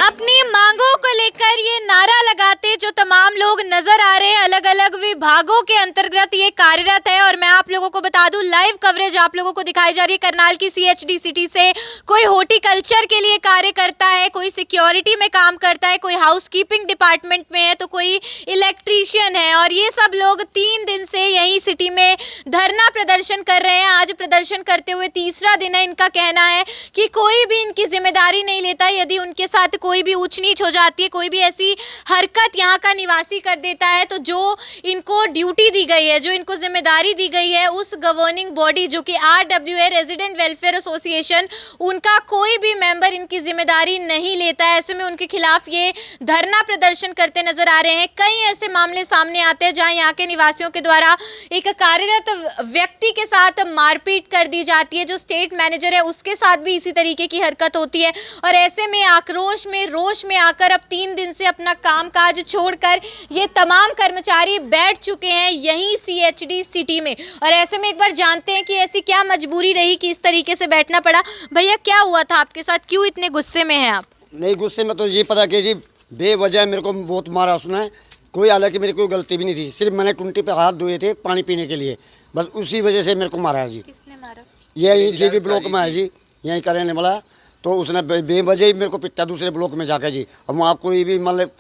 अपनी मांगों को लेकर ये नारा लगाते जो तमाम लोग नजर आ रहे हैं, अलग अलग विभागों के अंतर्गत ये कार्यरत है। और मैं आप लोगों को बता दूं, लाइव कवरेज आप लोगों को दिखाई जा रही है करनाल की CHD सिटी से। कोई हॉर्टिकल्चर के लिए कार्य करता है, कोई सिक्योरिटी में काम करता है, कोई हाउसकीपिंग डिपार्टमेंट में है, तो कोई इलेक्ट्रीशियन है। और ये सब लोग 3 दिन से यहीं सिटी में धरना प्रदर्शन कर रहे हैं। आज प्रदर्शन करते हुए तीसरा दिन है। इनका कहना है कि कोई भी इनकी जिम्मेदारी नहीं लेता। यदि उनके साथ कोई भी ऊंच नीच हो जाती है, कोई भी ऐसी हरकत यहाँ का निवासी कर देता है, तो जो इनको ड्यूटी दी गई है, जो इनको जिम्मेदारी दी गई है, उस गवर्निंग बॉडी जो कि RWA रेजिडेंट वेलफेयर एसोसिएशन, उनका कोई भी मेंबर इनकी जिम्मेदारी नहीं लेता है। ऐसे में उनके खिलाफ ये धरना प्रदर्शन करते नजर आ रहे हैं। कई ऐसे मामले सामने आते हैं जहां यहाँ के निवासियों के द्वारा एक कार्यरत व्यक्ति के साथ मारपीट कर दी जाती है। जो स्टेट मैनेजर है उसके साथ भी इसी तरीके की हरकत होती है। और ऐसे में आक्रोश में, रोष में आकर अब 3 दिन से अपना कामकाज छोड़कर ये तमाम कर्मचारी बैठ चुके हैं यहीं CHD सिटी में। और ऐसे में एक बार जानते हैं कि ऐसी क्या मजबूरी रही कि इस तरीके से बैठना पड़ा। भैया, क्या हुआ था आपके साथ, क्यों इतने गुस्से में हैं आप? नहीं, गुस्से में तो ये पता कि जी बेवजह मेरे को बहुत मारा उसने। कोई, हालांकि मेरी कोई गलती भी नहीं थी, सिर्फ मैंने टुंटी पे हाथ धोए थे पानी पीने के लिए, बस उसी वजह से मेरे को मारा है जी। किसने मारा? ये JB ब्लॉक में है जी, यहीं का रहने वाला। तो उसने बेवजह ही मेरे को पिटा दूसरे ब्लॉक में जाकर जी। अब वहाँ कोई भी मतलब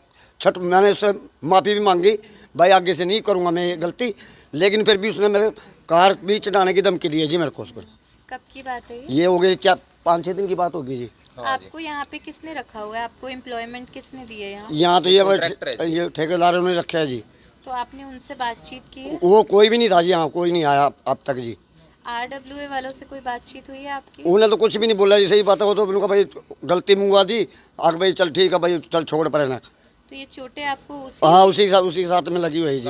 मैंने उससे माफ़ी भी मांगी, भाई आगे से नहीं करूँगा मैं ये गलती, लेकिन फिर भी उसने मेरे कार भी चढ़ाने की धमकी दी है जी मेरे को। उस पर कब की बात है ये हो गई 5-6 दिन की बात होगी जी। आपको यहाँ पे किसने रखा हुआ है? आपको एम्प्लॉयमेंट किसने दी है यहाँ? यहाँ तो ये ठेकेदारों ने रखा है जी। तो आपने उनसे बातचीत की है? वो कोई भी नहीं था जी, यहाँ कोई नहीं आया अब तक जी। RWA वालों से कोई बातचीत हुई है आपकी? उन्हें तो कुछ भी नहीं बोला जी, सही बात है। तो उनका भाई गलती मंगवा दी, आगे भाई चल ठीक है भाई, चल छोड़ पर ना। तो ये चोटें आपको हाँ उसी साथ में लगी हुई जी।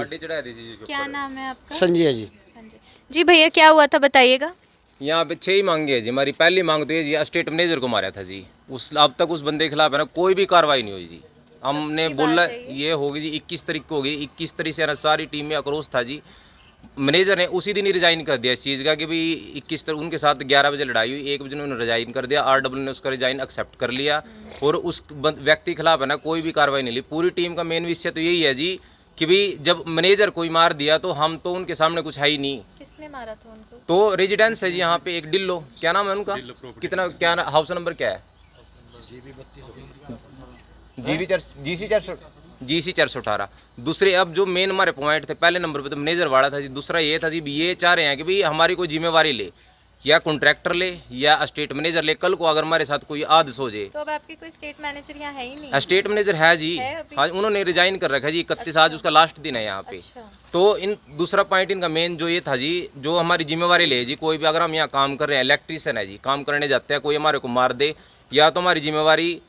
क्या नाम है आपका? संजय जी। जी भैया, क्या हुआ था बताइएगा। यहाँ पे 6 ही मांगे है जी। हमारी पहली मांग तो ये जी, स्टेट मैनेजर को मारा था जी। अब तक उस बंदे के खिलाफ है ना कोई भी कार्रवाई नहीं हुई जी। हमने बोला ये होगी जी 21 तारीख को होगी। 21 तारीख से सारी टीम में आक्रोश था जी। मैनेजर ने उसी दिन ही रिजाइन कर दिया इस चीज़ का कि भाई 21 तारीख उनके साथ 11 बजे लड़ाई हुई, 1 बजे उन्होंने रिजाइन कर दिया। RWA ने उसका रिजाइन एक्सेप्ट कर लिया और उस व्यक्ति के खिलाफ है ना कोई भी कार्रवाई नहीं ली। पूरी टीम का मेन विषय तो यही है जी कि भाई जब मैनेजर कोई मार दिया तो हम तो उनके सामने कुछ है ही नहीं। किसने मारा था उनको? तो रेजिडेंस है जी यहाँ पे एक डिल्लो, क्या नाम है उनका, कितना क्या हाउस नंबर क्या है? GC 418। दूसरे अब जो मेन हमारे पॉइंट थे, पहले नंबर पे तो मैनेजर वाला था जी। दूसरा ये था जी, ये चाह रहे हैं कि भाई हमारी कोई जिम्मेवारी ले, या कॉन्ट्रैक्टर ले या स्टेट मैनेजर ले। कल को अगर हमारे साथ कोई हादसा हो जाए। तो अब आपके कोई स्टेट मैनेजर यहाँ है ही नहीं? स्टेट मैनेजर है जी, हाँ उन्होंने रिजाइन कर रखा है जी। 31 आज उसका लास्ट दिन है यहाँ पे। तो इन दूसरा पॉइंट इनका मेन जो ये था जी, जो हमारी जिम्मेवारी ले जी, कोई भी अगर हम यहाँ काम कर रहे हैं, इलेक्ट्रीशियन है जी, काम करने जाते हैं, कोई हमारे को मार दे, या तो हमारी जिम्मेवारी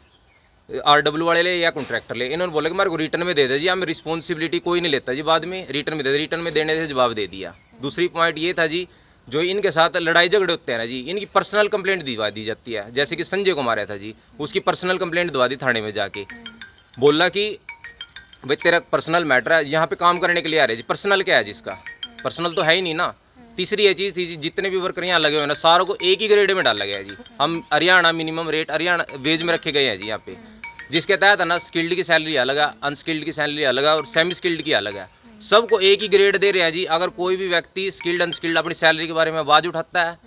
RW वाले ले या कॉन्ट्रैक्टर ले। इन्होंने बोला कि हमारे को रिटर्न में दे दे जी, हमें रिस्पॉन्सिबिलिटी कोई नहीं लेता जी, बाद में रिटर्न में दे दे। रिटर्न में देने से जवाब दे दिया। दूसरी पॉइंट ये था जी, जो इनके साथ लड़ाई झगड़े होते हैं ना जी, इनकी पर्सनल कंप्लेंट दिवा दी जाती है। जैसे कि संजय को मारा था जी, उसकी पर्सनल कंप्लेंट दिवा दी थाने में जाके। बोला कि भाई तेरा पर्सनल मैटर है, यहाँ पे काम करने के लिए आ रहे जी, पर्सनल क्या है जिसका? पर्सनल तो है ही नहीं ना। तीसरी ये चीज़ थी जी, जितने भी वर्कर यहाँ लगे हुए ना, सारों को एक ही ग्रेड में डाला गया है जी। हम Haryana minimum rate, Haryana wage में रखे गए हैं जी यहाँ पे, जिसके तहत है ना स्किल्ड की सैलरी अलग है, अनस्किल्ड की सैलरी अलग है और सेमी स्किल्ड की अलग है। सबको एक ही ग्रेड दे रहे हैं जी। अगर कोई भी व्यक्ति स्किल्ड अनस्किल्ड अपनी सैलरी के बारे में आवाज उठाता है,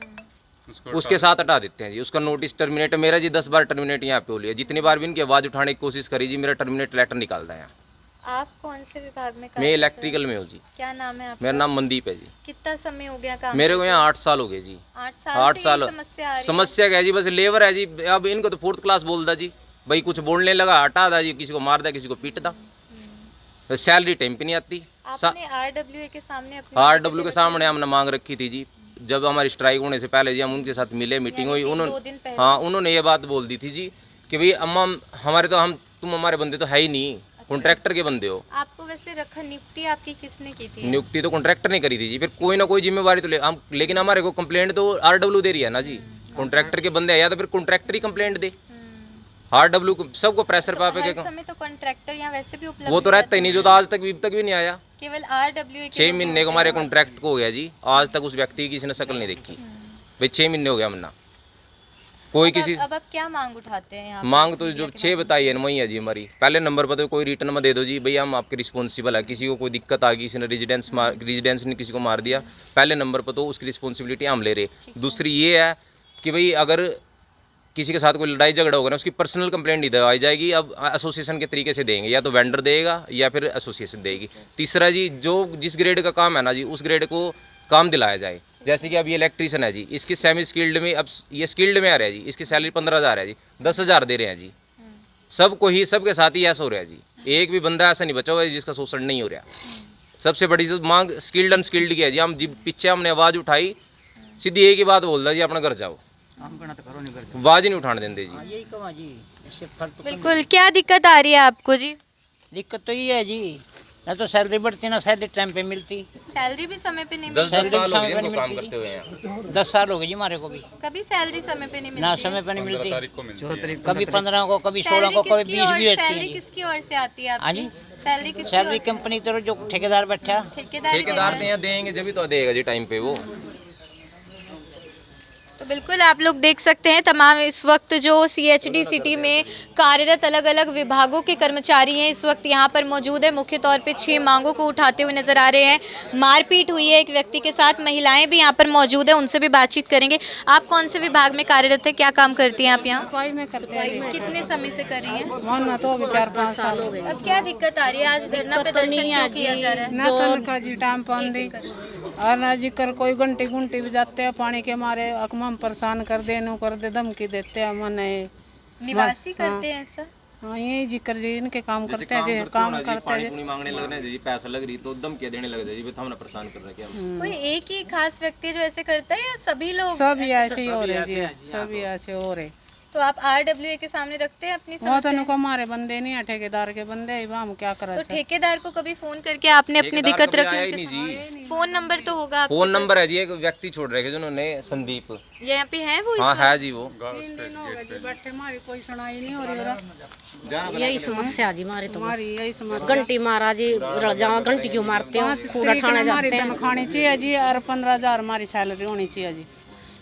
उसके साथ हटा देते हैं जी। उसका नोटिस टर्मिनेट, मेरा जी 10 बार टर्मिनेट यहाँ पे हो लिया। जितनी बार भी इनकी आवाज़ उठाने की कोशिश करी जी, मेरा टर्मिनेट लेटर निकालता है। आप कौन से विभाग में काम? मैं इलेक्ट्रिकल में हूँ जी। क्या नाम है आपका? मेरा नाम मनदीप है जी। कितना समय हो गया काम? मेरे को यहाँ 8 साल हो गए जी। 8 साल। समस्या क्या है जी, बस लेबर है जी। अब इनको तो 4th क्लास बोलता जी, भाई कुछ बोलने लगा हटा दा जी, किसी को मार दा, किसी को पीट दा। सैलरी टाइम पे नहीं आती। आपने RWA के सामने RW के सामने हमने मांग रखी थी जी। जब हमारी स्ट्राइक होने से पहले जी हम उनके साथ मिले, मीटिंग हुई, उन्होंने हाँ उन्होंने ये बात बोल दी थी जी कि भाई अम्मा हमारे तो तुम हमारे बंदे तो है ही नहीं, कॉन्ट्रैक्टर के बंदे हो। आपको वैसे रखा, नियुक्ति आपकी किसने की थी? नियुक्ति तो कॉन्ट्रैक्टर ने करी थी जी। फिर कोई ना कोई जिम्मेवारी तो लेकिन हमारे को कंप्लेंट तो RW दे रही है ना जी। कॉन्ट्रैक्टर के बंदे आया तो फिर कॉन्ट्रैक्टर ही कंप्लेंट दे। RW को सबको प्रेशर पापे के समय तो कॉन्ट्रैक्टर यहाँ वैसे भी उपलब्ध वो तो रहता ही नहीं, जो तो आज तक भी नहीं आया। केवल RWA 6 महीने को हमारे कॉन्ट्रैक्ट को हो गया जी, आज तक उस व्यक्ति की किसी ने शक्ल नहीं देखी। भाई 6 महीने हो गया मन्ना। कोई किसी अब आप क्या मांग उठाते हैं यहाँ पे? मांग तो जो 6 बताई है वही है जी हमारी। पहले नंबर पर तो कोई रिटर्न में दे दो जी, भैया हम आपके रिस्पॉन्सिबल है, किसी को कोई दिक्कत आ गई, किसी ने रेजिडेंस ने किसी को मार दिया, पहले नंबर पर तो उसकी रिस्पॉन्सिबिलिटी हम ले रहे। दूसरी ये है कि भाई अगर किसी के साथ कोई लड़ाई झगड़ा होगा ना, उसकी पर्सनल कंप्लेंट नहीं दवाई जाएगी, अब एसोसिएशन के तरीके से देंगे, या तो वेंडर देगा या फिर एसोसिएशन देगी। तीसरा जी, जो जिस ग्रेड का काम है ना जी, उस ग्रेड को काम दिलाया जाए। जैसे कि अब ये इलेक्ट्रीशियन है जी, इसकी सेमी स्किल्ड में, अब ये स्किल्ड में आ रहा है जी, इसकी सैलरी 15,000 है जी, 10,000 दे रहे हैं जी। सबको ही, सबके साथ ही ऐसा हो रहा है जी, एक भी बंदा ऐसा नहीं बचा हुआ है जिसका शोषण नहीं हो रहा। सबसे बड़ी तो मांग स्किल्ड अनस्किल्ड की है जी। हम जी पीछे हमने आवाज़ उठाई, सीधी एक ही बात बोल रहा जी, अपना घर जाओ, आवाज़ ही नहीं उठाने देंगे जी। यही कमा जी, इससे फर्क तो बिल्कुल। क्या दिक्कत आ रही है आपको जी? दिक्कत तो ये है जी, ना तो सैलरी बढ़ती ना सैलरी टाइम पे मिलती। सैलरी भी समय पे नहीं 10 मिलती। साल हो समय गए पर इनको नहीं काम मिलती करते हुए हैं। 10 साल हो गए जी हमारे को भी, कभी सैलरी समय पे नहीं मिलती ना है। समय पे नहीं मिलती। कभी 15 को, कभी 16 को, कभी 20 भी रहती सैलरी है। किसकी ओर से आती है हाँ आपकी? जी, सैलरी किसकी सैलरी ओर से? कंपनी तरफ जो ठेकेदार बैठा, ठेकेदारी ठेकेदार देते तो यहाँ देंगे जब भी तो देगा जी टाइम पे वो। तो बिल्कुल आप लोग देख सकते हैं तमाम इस वक्त जो CHD सिटी में कार्यरत अलग अलग विभागों के कर्मचारी हैं, इस वक्त यहाँ पर मौजूद है। मुख्य तौर पे 6 मांगों को उठाते हुए नजर आ रहे हैं। मारपीट हुई है एक व्यक्ति के साथ, महिलाएं भी यहाँ पर मौजूद है, उनसे भी बातचीत करेंगे। आप कौन से विभाग में कार्यरत है, क्या काम करती हैं आप यहाँ? सफाई में करते हैं। कितने समय से कर रही हैं? वहाँ तो हो गए 4-5 साल हो गए। अब क्या दिक्कत आ रही है? आज धरना प्रदर्शन क्यों किया जा रहा है? ना तनखा जी टाइम पांदी और ना जी कर कोई घंटी घंटी बजाते हैं पानी के मारे, अकमम परेशान कर दे, नो कर दे, धमकी देते हैं मन है। निवासी करते हैं ऐसा? हाँ यही जिक्र जी इनके काम करते हैं जी, काम करते हैं पानी मांगने लगने जी, पैसा लग रही तो धमकियां देने लग जाए जी, हम परेशान कर रहे क्या। कोई एक ही खास व्यक्ति जो ऐसे करता है या सभी लोग? सब ही ऐसे ही हो रहे जी, सब ही ऐसे हो रहे। तो आप RWA के सामने रखते हैं अपनी वो समस्या? तो नुको हमारे बंदे नहीं है, ठेकेदार के बंदे हैं, हम क्या करें। तो ठेकेदार को कभी फोन करके आपने अपनी दिक्कत रखी? नहीं जी, फोन नंबर तो होगा आपके फोन नंबर है जी, एक व्यक्ति छोड़ रहे जिन्होंने, संदीप। यहाँ पे है वो? हाँ है जी वो। 3 दिन हो गए जी बैठे, हमारी कोई सुनाई नहीं हो रही। यही समस्या जी हमारी तो, हमारी यही समस्या। घंटी मारा जी, जहाँ घंटी क्यों मारते हो, कूड़ा ठाणे हमारी जाते हैं। तनखानी चाहिए जी और 15,000 हमारी सैलरी होनी चाहिए जी।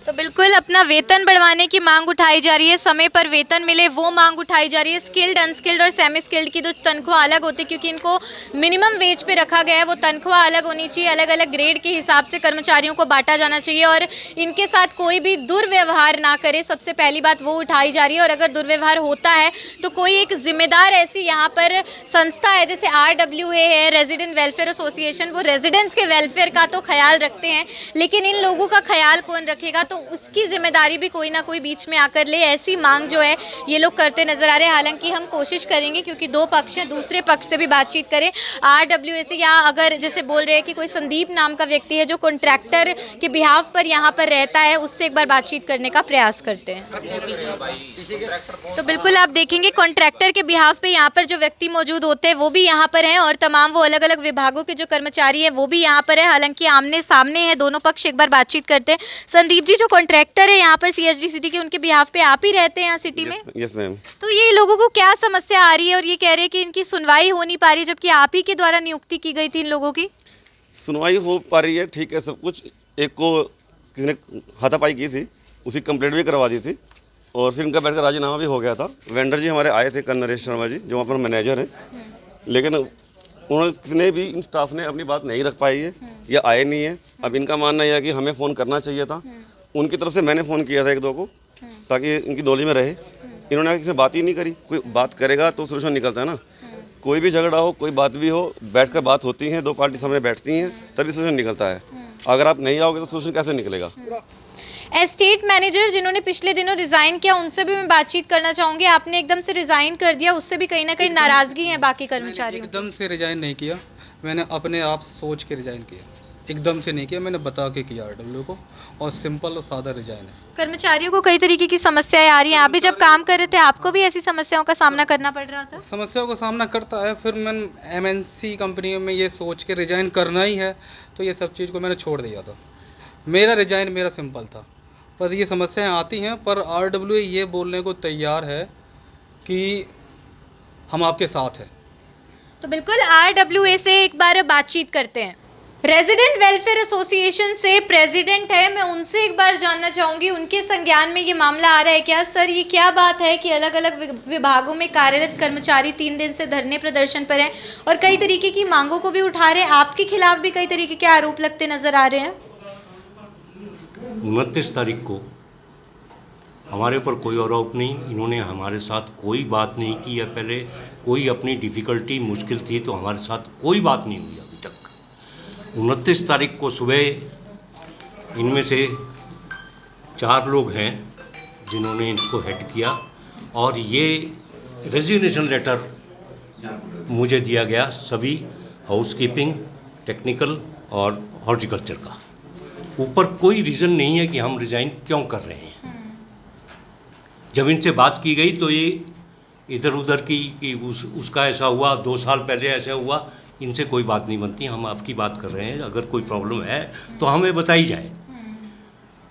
तो बिल्कुल अपना वेतन बढ़वाने की मांग उठाई जा रही है, समय पर वेतन मिले वो मांग उठाई जा रही है। स्किल्ड अनस्किल्ड और सेमी स्किल्ड की जो तनख्वाह अलग होती है, क्योंकि इनको मिनिमम वेज पे रखा गया है, वो तनख्वाह अलग होनी चाहिए। अलग अलग ग्रेड के हिसाब से कर्मचारियों को बांटा जाना चाहिए और इनके साथ कोई भी दुर्व्यवहार ना करे, सबसे पहली बात वो उठाई जा रही है। और अगर दुर्व्यवहार होता है तो कोई एक जिम्मेदार ऐसी यहाँ पर संस्था है जैसे RWA है, रेजिडेंट वेलफेयर एसोसिएशन, वो रेजिडेंट्स के वेलफेयर का तो ख्याल रखते हैं, लेकिन इन लोगों का ख्याल कौन रखेगा? तो उसकी जिम्मेदारी भी कोई ना कोई बीच में आकर ले, ऐसी मांग जो है ये लोग करते नजर आ रहे हैं। हालांकि हम कोशिश करेंगे, क्योंकि 2 पक्ष हैं, दूसरे पक्ष से भी बातचीत करें। RWA से, या अगर जैसे बोल रहे हैं कि कोई संदीप नाम का व्यक्ति है जो कॉन्ट्रैक्टर के बिहाफ पर यहाँ पर रहता है, उससे एक बार बातचीत करने का प्रयास करते हैं। तो बिल्कुल आप देखेंगे कॉन्ट्रैक्टर के बिहाफ पे यहाँ पर जो व्यक्ति मौजूद होते हैं वो भी यहाँ पर हैं, और तमाम वो अलग अलग विभागों के जो कर्मचारी हैं वो भी यहाँ पर है। हालांकि आमने सामने है दोनों पक्ष, एक बार बातचीत करते हैं। संदीप जी, जो कॉन्ट्रैक्टर है यहाँ पर CHD सिटी के, उनके बिहाफ पे आप ही रहते हैं यहाँ सिटी में? Yes ma'am. तो ये लोगों को क्या समस्या आ रही है और ये कह रहे हैं कि इनकी सुनवाई हो नहीं पा रही, जबकि आप ही के द्वारा नियुक्ति की गई थी इन लोगों की? सुनवाई हो पा रही है, ठीक है सब कुछ। एक को किसी ने हाथापाई की थी, उसकी कंप्लेंट भी करवा दी थी और फिर उनका बैठकर राजीनामा भी हो गया था। वेंडर जी हमारे आए थे, कल नरेश शर्मा जी जो वहाँ पर मैनेजर हैं, लेकिन उन्होंने कितने भी इन स्टाफ ने अपनी बात नहीं रख पाई है या आए नहीं है। अब इनका मानना यह है कि हमें फ़ोन करना चाहिए था, उनकी तरफ से मैंने फ़ोन किया था 1-2 को ताकि इनकी नॉलेज में रहे। इन्होंने किसी से बात ही नहीं करी। कोई बात करेगा तो सोल्यूशन निकलता है ना। कोई भी झगड़ा हो, कोई बात भी हो, बैठकर बात होती है, 2 पार्टी सामने बैठती हैं तभी सोल्यूशन निकलता है। अगर आप नहीं आओगे तो सोल्यूशन कैसे निकलेगा? एस्टेट मैनेजर जिन्होंने पिछले दिनों रिजाइन किया, उनसे भी मैं बातचीत करना चाहूंगी। आपने एकदम से रिजाइन कर दिया, उससे भी कहीं ना कहीं नाराजगी है बाकी कर्मचारियों? एकदम से रिजाइन नहीं किया, मैंने अपने आप सोच के रिजाइन किया। एकदम से नहीं किया, मैंने बता के किया RWA को, और सिंपल और सादा रिजाइन है। कर्मचारियों को कई तरीके की समस्याएं आ रही हैं। आप भी जब काम कर रहे थे आपको भी ऐसी समस्याओं का सामना करना पड़ रहा था? समस्याओं का सामना करता है, फिर मैंने MNC कंपनी में ये सोच के रिजाइन करना ही है, तो ये सब चीज़ को मैंने छोड़ दिया था। मेरा रिजाइन मेरा सिंपल था, बस ये समस्याएं आती हैं, पर RWA ये बोलने को तैयार है कि हम आपके साथ हैं। तो बिल्कुल RWA से एक बार बातचीत करते हैं। रेजिडेंट वेलफेयर एसोसिएशन से प्रेसिडेंट है, मैं उनसे एक बार जानना चाहूंगी उनके संज्ञान में ये मामला आ रहा है क्या? सर, ये क्या बात है कि अलग अलग विभागों में कार्यरत कर्मचारी 3 दिन से धरने प्रदर्शन पर हैं और कई तरीके की मांगों को भी उठा रहे हैं? आपके खिलाफ भी कई तरीके के आरोप लगते नजर आ रहे हैं। 29 तारीख को हमारे ऊपर कोई आरोप नहीं, इन्होंने हमारे साथ कोई बात नहीं की है। पहले कोई अपनी डिफ़िकल्टी मुश्किल थी तो हमारे साथ कोई बात नहीं हुई अभी तक। 29 तारीख को सुबह इनमें से 4 लोग हैं जिन्होंने इसको हेड किया और ये रेजिग्नेशन लेटर मुझे दिया गया सभी हाउसकीपिंग, टेक्निकल और हॉर्टिकल्चर का। ऊपर कोई रीज़न नहीं है कि हम रिज़ाइन क्यों कर रहे हैं। जब इनसे बात की गई तो ये इधर उधर की कि उसका ऐसा हुआ, 2 साल पहले ऐसा हुआ, इनसे कोई बात नहीं बनती। हम आपकी बात कर रहे हैं, अगर कोई प्रॉब्लम है तो हमें बताई जाए।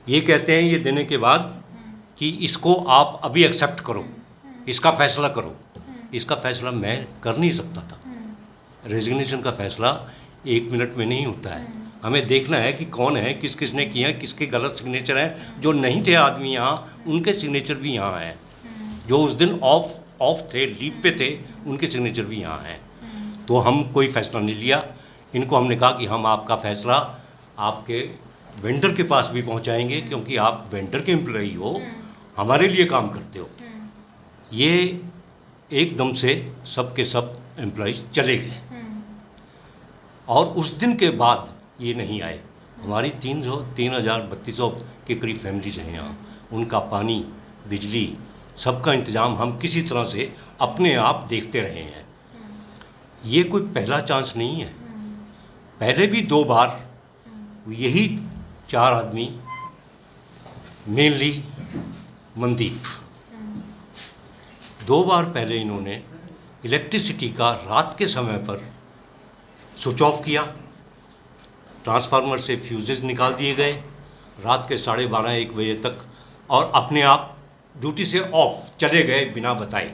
ये कहते हैं ये देने के बाद कि इसको आप अभी एक्सेप्ट करो, इसका फ़ैसला करो। इसका फ़ैसला मैं कर नहीं सकता था। रेजिग्नेशन का फ़ैसला 1 मिनट में नहीं होता है। हमें देखना है कि कौन है, किस किसने किया, किसके गलत सिग्नेचर हैं। जो नहीं थे आदमी यहाँ, उनके सिग्नेचर भी यहाँ हैं। जो उस दिन ऑफ थे, लीव पे थे, उनके सिग्नेचर भी यहाँ हैं। तो हम कोई फ़ैसला नहीं लिया। इनको हमने कहा कि हम आपका फ़ैसला आपके वेंडर के पास भी पहुँचाएंगे, क्योंकि आप वेंडर के एम्प्लॉई हो, हमारे लिए काम करते हो। ये एकदम से सब के सब एम्प्लॉइज़ चले गए और उस दिन के बाद ये नहीं आए। हमारी 3,3200 के करीब फैमिलीज हैं यहाँ। उनका पानी, बिजली, सबका इंतज़ाम हम किसी तरह से अपने आप देखते रहे हैं। ये कोई पहला चांस नहीं है। पहले भी 2 बार यही 4 आदमी, मेनली मनदीप, 2 बार पहले इन्होंने इलेक्ट्रिसिटी का रात के समय पर स्विच ऑफ किया। ट्रांसफार्मर से फ्यूजेस निकाल दिए गए रात के 12:30-1 बजे तक और अपने आप ड्यूटी से ऑफ चले गए बिना बताए।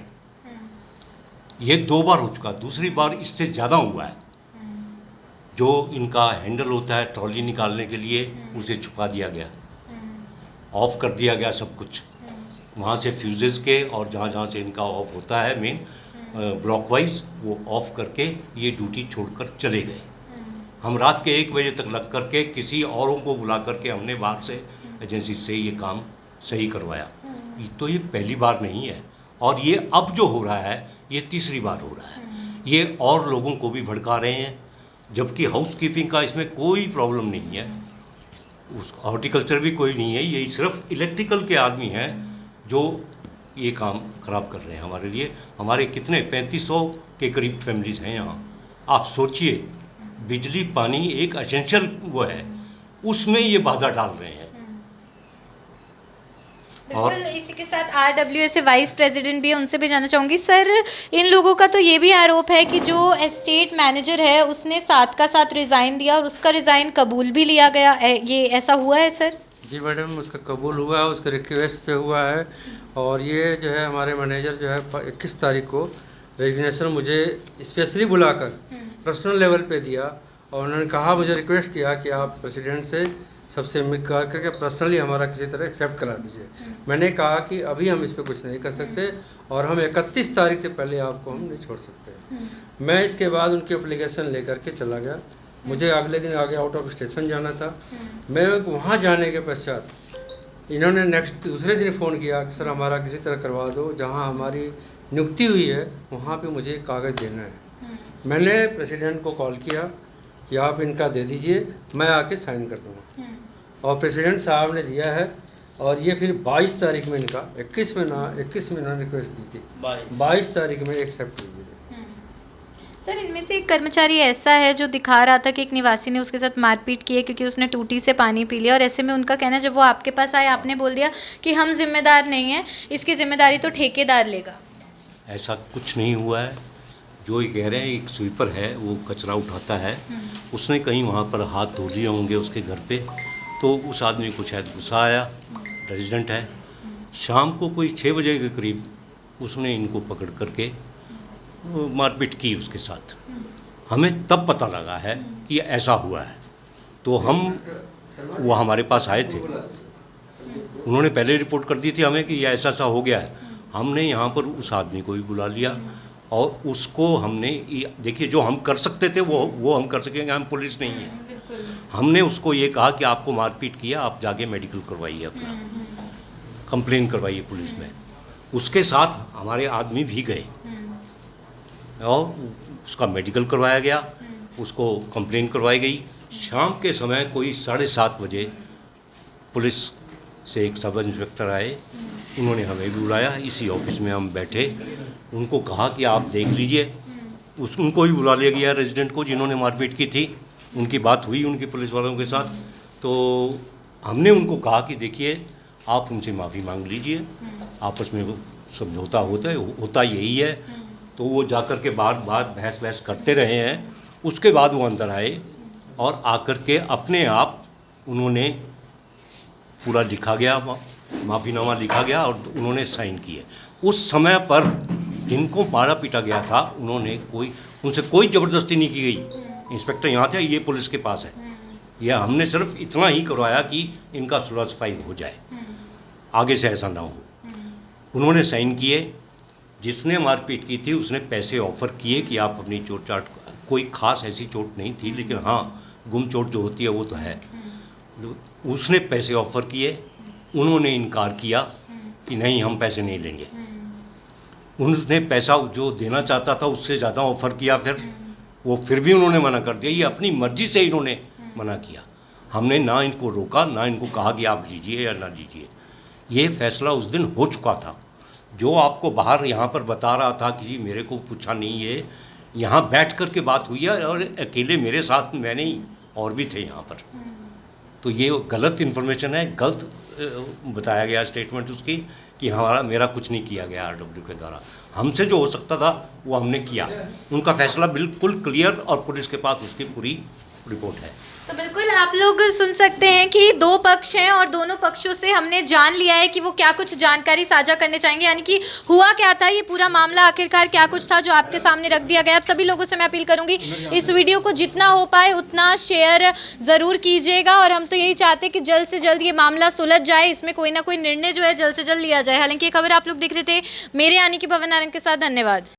ये 2 बार हो चुका। दूसरी बार इससे ज़्यादा हुआ है। जो इनका हैंडल होता है ट्रॉली निकालने के लिए, उसे छुपा दिया गया, ऑफ कर दिया गया सब कुछ। वहाँ से फ्यूजेस के और जहाँ से इनका ऑफ होता है मेन ब्लॉक वाइज, वो ऑफ करके ये ड्यूटी छोड़कर चले गए। हम रात के 1 बजे तक लग करके किसी औरों को बुला करके हमने बाहर से एजेंसी से ये काम सही करवाया। तो ये पहली बार नहीं है और ये अब जो हो रहा है ये तीसरी बार हो रहा है। ये और लोगों को भी भड़का रहे हैं, जबकि हाउसकीपिंग का इसमें कोई प्रॉब्लम नहीं है, उस हॉर्टिकल्चर भी कोई नहीं है। यही सिर्फ इलेक्ट्रिकल के आदमी हैं जो ये काम ख़राब कर रहे हैं हमारे लिए। हमारे कितने 3500 के करीब फैमिलीज़ हैं यहाँ। आप सोचिए, बिजली पानी एक एसेंशियल वो है, उसमें ये बाधा डाल रहे हैं। और इसी के साथ RWA से वाइस प्रेसिडेंट भी है, उनसे भी जानना चाहूँगी। सर, इन लोगों का तो ये भी आरोप है कि जो एस्टेट मैनेजर है उसने 7 का 7 रिज़ाइन दिया और उसका रिज़ाइन कबूल भी लिया गया। ये ऐसा हुआ है सर? जी मैडम, उसका कबूल हुआ है, उसके रिक्वेस्ट पे हुआ है। और ये जो है हमारे मैनेजर जो है 21 तारीख को रेजिग्नेशन मुझे स्पेशली बुलाकर पर्सनल लेवल पे दिया और उन्होंने कहा, मुझे रिक्वेस्ट किया कि आप प्रेसिडेंट से सबसे मिल करके पर्सनली हमारा किसी तरह एक्सेप्ट करा दीजिए। मैंने कहा कि अभी हम इस पर कुछ नहीं कर सकते और हम 31 तारीख से पहले आपको हम नहीं छोड़ सकते। मैं इसके बाद उनकी एप्लीकेशन लेकर के चला गया। मुझे अगले दिन आगे आउट ऑफ स्टेशन जाना था। मैं वहाँ जाने के पश्चात इन्होंने दूसरे दिन फ़ोन किया कि सर हमारा किसी तरह करवा दो, जहाँ हमारी नियुक्ति हुई है वहाँ पे मुझे कागज़ देना है। मैंने प्रेसिडेंट को कॉल किया कि आप इनका दे दीजिए, मैं आके साइन कर दूँगा। और प्रेसिडेंट साहब ने दिया है और ये फिर 22 तारीख में इनका 21 में इन्होंने रिक्वेस्ट दी थी, 22 तारीख में एक्सेप्ट हुई। सर, इनमें से एक कर्मचारी ऐसा है जो दिखा रहा था कि एक निवासी ने उसके साथ मारपीट की है क्योंकि उसने टूटी से पानी पी लिया और ऐसे में उनका कहना है जब वो आपके पास आए आपने बोल दिया कि हम जिम्मेदार नहीं हैं, इसकी जिम्मेदारी तो ठेकेदार लेगा। ऐसा कुछ नहीं हुआ है। जो ये कह रहे हैं, एक स्वीपर है वो कचरा उठाता है, उसने कहीं वहाँ पर हाथ धो लिए होंगे उसके घर पे, तो उस आदमी को शायद गुस्सा आया। रेजिडेंट है। शाम को कोई 6 बजे के करीब उसने इनको पकड़ करके मारपीट की उसके साथ। हमें तब पता लगा है कि ऐसा हुआ है। तो वो हमारे पास आए थे, उन्होंने पहले रिपोर्ट कर दी थी हमें कि ये ऐसा ऐसा हो गया है। हमने यहाँ पर उस आदमी को भी बुला लिया और उसको हमने, देखिए जो हम कर सकते थे वो हम कर सकेंगे, हम पुलिस नहीं है। हमने उसको ये कहा कि आपको मारपीट किया, आप जाके मेडिकल करवाइए, अपना कंप्लेन करवाइए पुलिस में। उसके साथ हमारे आदमी भी गए और उसका मेडिकल करवाया गया, उसको कंप्लेन करवाई गई। शाम के समय कोई 7:30 बजे पुलिस से एक सब इंस्पेक्टर आए, उन्होंने हमें भी बुलाया, इसी ऑफिस में हम बैठे, उनको कहा कि आप देख लीजिए। उनको भी बुला लिया गया, रेजिडेंट को जिन्होंने मारपीट की थी, उनकी बात हुई उनके पुलिस वालों के साथ। तो हमने उनको कहा कि देखिए आप उनसे माफ़ी मांग लीजिए, आपस में समझौता होता यही है। तो वो जाकर के बार बहस करते रहे हैं। उसके बाद वो अंदर आए और आकर के अपने आप उन्होंने पूरा लिखा गया, माफ़ीनामा लिखा गया और उन्होंने साइन किए। उस समय पर जिनको मारा पीटा गया था उनसे कोई ज़बरदस्ती नहीं की गई। इंस्पेक्टर यहाँ थे, ये पुलिस के पास है। यह हमने सिर्फ इतना ही करवाया कि इनका सुलह सफाई हो जाए, आगे से ऐसा ना हो। उन्होंने साइन किए। जिसने मारपीट की थी उसने पैसे ऑफ़र किए कि आप अपनी चोट चाट, कोई ख़ास ऐसी चोट नहीं थी, लेकिन हाँ गुम चोट जो होती है वो तो है। उसने पैसे ऑफ़र किए, उन्होंने इनकार किया कि नहीं हम पैसे नहीं लेंगे। उसने पैसा जो देना चाहता था उससे ज़्यादा ऑफ़र किया, फिर भी उन्होंने मना कर दिया। ये अपनी मर्ज़ी से इन्होंने मना किया। हमने ना इनको रोका, ना इनको कहा कि आप लीजिए या ना लीजिए। ये फैसला उस दिन हो चुका था। जो आपको बाहर यहाँ पर बता रहा था कि मेरे को पूछा नहीं है, यहाँ बैठ कर के बात हुई है और अकेले मेरे साथ मैं नहीं और भी थे यहाँ पर। तो ये गलत इन्फॉर्मेशन है, गलत बताया गया स्टेटमेंट उसकी कि मेरा कुछ नहीं किया गया आरडब्ल्यू के द्वारा। हमसे जो हो सकता था वो हमने किया। उनका फैसला बिल्कुल क्लियर और पुलिस के पास उसकी पूरी रिपोर्ट है। तो बिल्कुल आप लोग सुन सकते हैं कि दो पक्ष हैं और दोनों पक्षों से हमने जान लिया है कि वो क्या कुछ जानकारी साझा करने चाहेंगे, यानी कि हुआ क्या था, ये पूरा मामला आखिरकार क्या कुछ था जो आपके सामने रख दिया गया। आप सभी लोगों से मैं अपील करूंगी इस वीडियो को जितना हो पाए उतना शेयर ज़रूर कीजिएगा और हम तो यही चाहते हैं कि जल्द से जल्द ये मामला सुलझ जाए, इसमें कोई ना कोई निर्णय जो है जल्द से जल्द लिया जाए। हालांकि ये खबर आप लोग देख रहे थे मेरे यानी कि भवन नारंग के साथ। धन्यवाद।